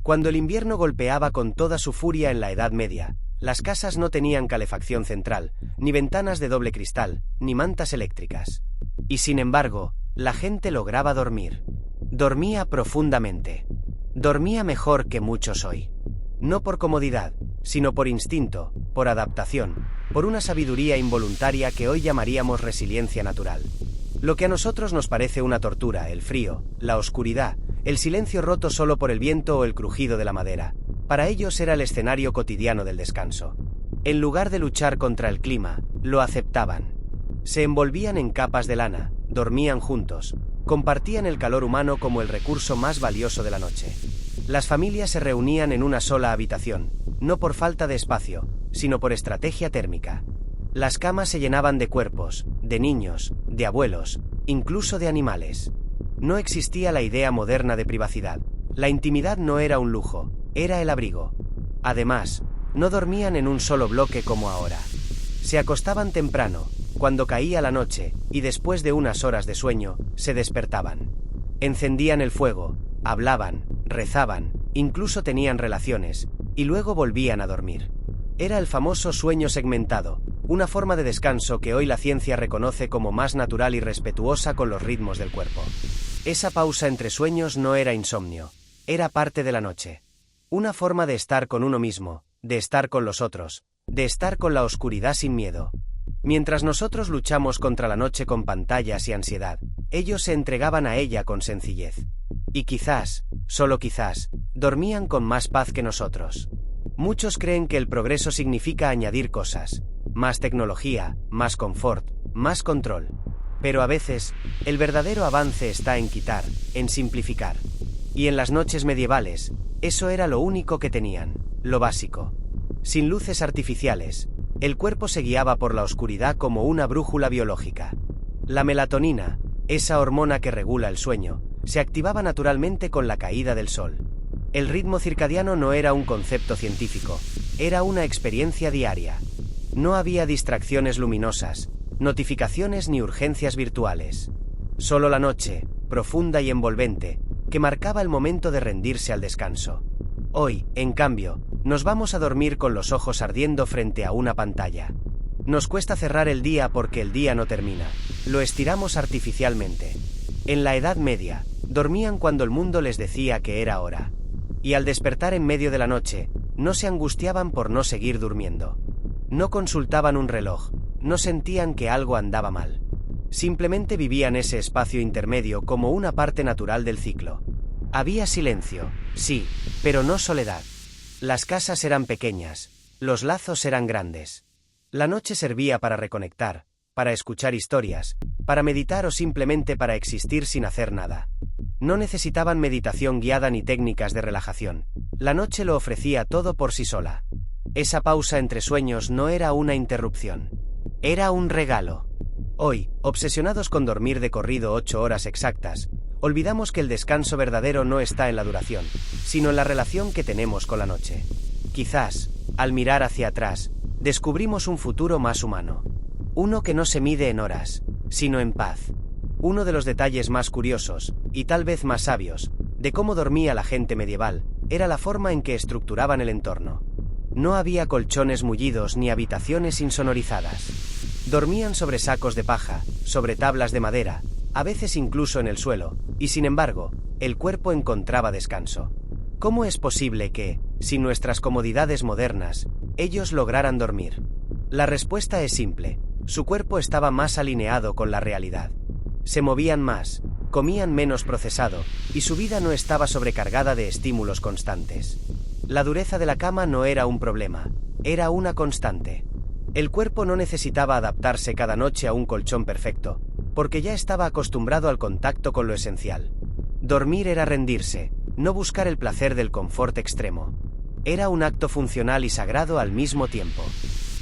Cuando el invierno golpeaba con toda su furia en la Edad Media, las casas no tenían calefacción central, ni ventanas de doble cristal, ni mantas eléctricas. Y sin embargo, la gente lograba dormir. Dormía profundamente. Dormía mejor que muchos hoy. No por comodidad, sino por instinto, por adaptación, por una sabiduría involuntaria que hoy llamaríamos resiliencia natural. Lo que a nosotros nos parece una tortura, el frío, la oscuridad, el silencio roto solo por el viento o el crujido de la madera, para ellos era el escenario cotidiano del descanso. En lugar de luchar contra el clima, lo aceptaban. Se envolvían en capas de lana, dormían juntos, compartían el calor humano como el recurso más valioso de la noche. Las familias se reunían en una sola habitación, no por falta de espacio, sino por estrategia térmica. Las camas se llenaban de cuerpos, de niños, de abuelos, incluso de animales. No existía la idea moderna de privacidad. La intimidad no era un lujo, era el abrigo. Además, no dormían en un solo bloque como ahora. Se acostaban temprano, cuando caía la noche, y después de unas horas de sueño, se despertaban. Encendían el fuego, hablaban, rezaban, incluso tenían relaciones, y luego volvían a dormir. Era el famoso sueño segmentado, una forma de descanso que hoy la ciencia reconoce como más natural y respetuosa con los ritmos del cuerpo. Esa pausa entre sueños no era insomnio, era parte de la noche. Una forma de estar con uno mismo, de estar con los otros, de estar con la oscuridad sin miedo. Mientras nosotros luchamos contra la noche con pantallas y ansiedad, ellos se entregaban a ella con sencillez. Y quizás, solo quizás, dormían con más paz que nosotros. Muchos creen que el progreso significa añadir cosas, más tecnología, más confort, más control. Pero a veces, el verdadero avance está en quitar, en simplificar. Y en las noches medievales, eso era lo único que tenían, lo básico. Sin luces artificiales, el cuerpo se guiaba por la oscuridad como una brújula biológica. La melatonina, esa hormona que regula el sueño, se activaba naturalmente con la caída del sol. El ritmo circadiano no era un concepto científico, era una experiencia diaria. No había distracciones luminosas, notificaciones ni urgencias virtuales. Solo la noche, profunda y envolvente, que marcaba el momento de rendirse al descanso. Hoy, en cambio, nos vamos a dormir con los ojos ardiendo frente a una pantalla. Nos cuesta cerrar el día porque el día no termina, lo estiramos artificialmente. En la Edad Media, dormían cuando el mundo les decía que era hora. Y al despertar en medio de la noche, no se angustiaban por no seguir durmiendo. No consultaban un reloj, no sentían que algo andaba mal. Simplemente vivían ese espacio intermedio como una parte natural del ciclo. Había silencio, sí, pero no soledad. Las casas eran pequeñas, los lazos eran grandes. La noche servía para reconectar, para escuchar historias, para meditar o simplemente para existir sin hacer nada. No necesitaban meditación guiada ni técnicas de relajación. La noche lo ofrecía todo por sí sola. Esa pausa entre sueños no era una interrupción. Era un regalo. Hoy, obsesionados con dormir de corrido 8 horas exactas, olvidamos que el descanso verdadero no está en la duración, sino en la relación que tenemos con la noche. Quizás, al mirar hacia atrás, descubrimos un futuro más humano. Uno que no se mide en horas, sino en paz. Uno de los detalles más curiosos, y tal vez más sabios, de cómo dormía la gente medieval, era la forma en que estructuraban el entorno. No había colchones mullidos ni habitaciones insonorizadas. Dormían sobre sacos de paja, sobre tablas de madera, a veces incluso en el suelo, y sin embargo, el cuerpo encontraba descanso. ¿Cómo es posible que, sin nuestras comodidades modernas, ellos lograran dormir? La respuesta es simple: su cuerpo estaba más alineado con la realidad. Se movían más, comían menos procesado, y su vida no estaba sobrecargada de estímulos constantes. La dureza de la cama no era un problema, era una constante. El cuerpo no necesitaba adaptarse cada noche a un colchón perfecto, porque ya estaba acostumbrado al contacto con lo esencial. Dormir era rendirse, no buscar el placer del confort extremo. Era un acto funcional y sagrado al mismo tiempo.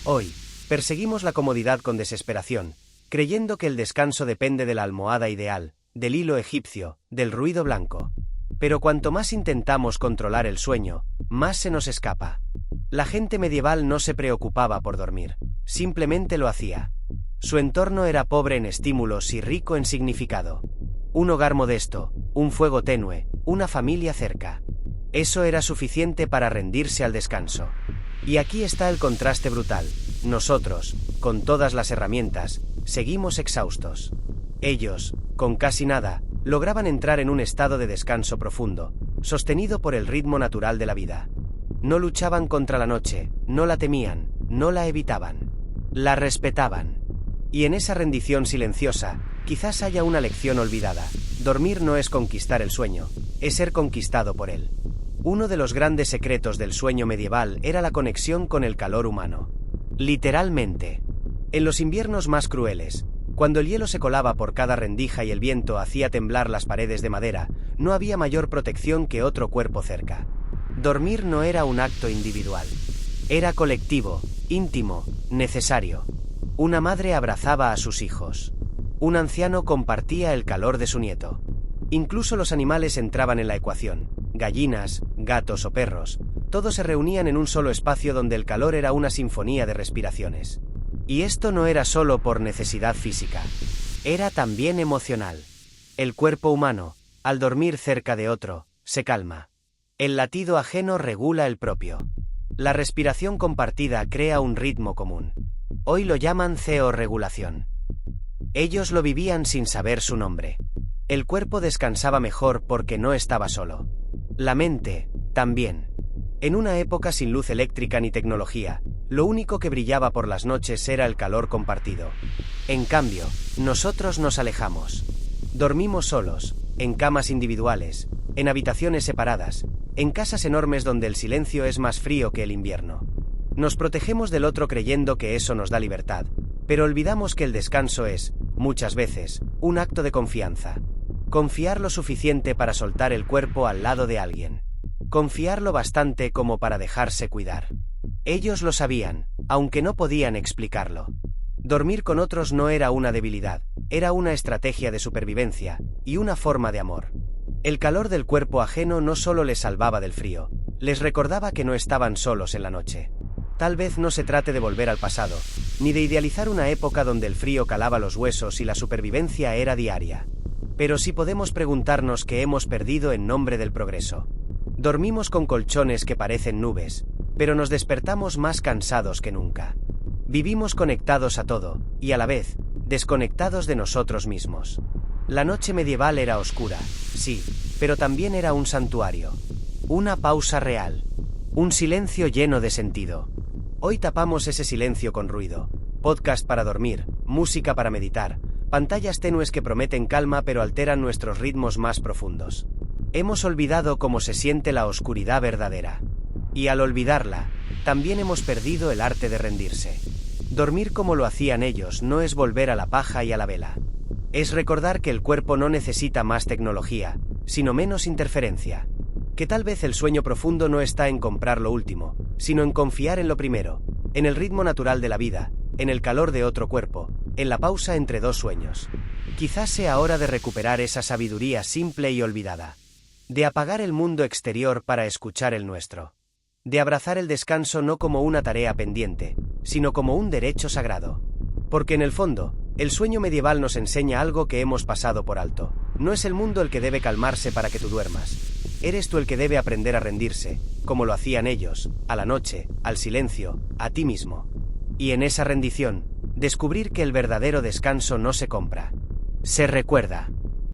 Hoy, perseguimos la comodidad con desesperación, creyendo que el descanso depende de la almohada ideal, del hilo egipcio, del ruido blanco. Pero cuanto más intentamos controlar el sueño, más se nos escapa. La gente medieval no se preocupaba por dormir, simplemente lo hacía. Su entorno era pobre en estímulos y rico en significado. Un hogar modesto, un fuego tenue, una familia cerca. Eso era suficiente para rendirse al descanso. Y aquí está el contraste brutal. Nosotros, con todas las herramientas, seguimos exhaustos. Ellos, con casi nada, lograban entrar en un estado de descanso profundo, sostenido por el ritmo natural de la vida. No luchaban contra la noche, no la temían, no la evitaban. La respetaban. Y en esa rendición silenciosa, quizás haya una lección olvidada. Dormir no es conquistar el sueño, es ser conquistado por él. Uno de los grandes secretos del sueño medieval era la conexión con el calor humano. Literalmente. En los inviernos más crueles, cuando el hielo se colaba por cada rendija y el viento hacía temblar las paredes de madera, no había mayor protección que otro cuerpo cerca. Dormir no era un acto individual. Era colectivo, íntimo, necesario. Una madre abrazaba a sus hijos. Un anciano compartía el calor de su nieto. Incluso los animales entraban en la ecuación. Gallinas, gatos o perros, todos se reunían en un solo espacio donde el calor era una sinfonía de respiraciones. Y esto no era solo por necesidad física. Era también emocional. El cuerpo humano, al dormir cerca de otro, se calma. El latido ajeno regula el propio. La respiración compartida crea un ritmo común. Hoy lo llaman ceorregulación. Ellos lo vivían sin saber su nombre. El cuerpo descansaba mejor porque no estaba solo. La mente, también. En una época sin luz eléctrica ni tecnología, lo único que brillaba por las noches era el calor compartido. En cambio, nosotros nos alejamos. Dormimos solos, en camas individuales, en habitaciones separadas, en casas enormes donde el silencio es más frío que el invierno. Nos protegemos del otro creyendo que eso nos da libertad, pero olvidamos que el descanso es, muchas veces, un acto de confianza. Confiar lo suficiente para soltar el cuerpo al lado de alguien. Confiar lo bastante como para dejarse cuidar. Ellos lo sabían, aunque no podían explicarlo. Dormir con otros no era una debilidad, era una estrategia de supervivencia, y una forma de amor. El calor del cuerpo ajeno no solo les salvaba del frío, les recordaba que no estaban solos en la noche. Tal vez no se trate de volver al pasado, ni de idealizar una época donde el frío calaba los huesos y la supervivencia era diaria. Pero sí podemos preguntarnos qué hemos perdido en nombre del progreso. Dormimos con colchones que parecen nubes, pero nos despertamos más cansados que nunca. Vivimos conectados a todo, y a la vez, desconectados de nosotros mismos. La noche medieval era oscura, sí, pero también era un santuario. Una pausa real. Un silencio lleno de sentido. Hoy tapamos ese silencio con ruido. Podcast para dormir, música para meditar, pantallas tenues que prometen calma pero alteran nuestros ritmos más profundos. Hemos olvidado cómo se siente la oscuridad verdadera. Y al olvidarla, también hemos perdido el arte de rendirse. Dormir como lo hacían ellos no es volver a la paja y a la vela. Es recordar que el cuerpo no necesita más tecnología, sino menos interferencia. Que tal vez el sueño profundo no está en comprar lo último, sino en confiar en lo primero, en el ritmo natural de la vida, en el calor de otro cuerpo, en la pausa entre dos sueños. Quizás sea hora de recuperar esa sabiduría simple y olvidada. De apagar el mundo exterior para escuchar el nuestro. De abrazar el descanso no como una tarea pendiente, sino como un derecho sagrado. Porque en el fondo, el sueño medieval nos enseña algo que hemos pasado por alto. No es el mundo el que debe calmarse para que tú duermas. Eres tú el que debe aprender a rendirse, como lo hacían ellos, a la noche, al silencio, a ti mismo. Y en esa rendición, descubrir que el verdadero descanso no se compra. Se recuerda.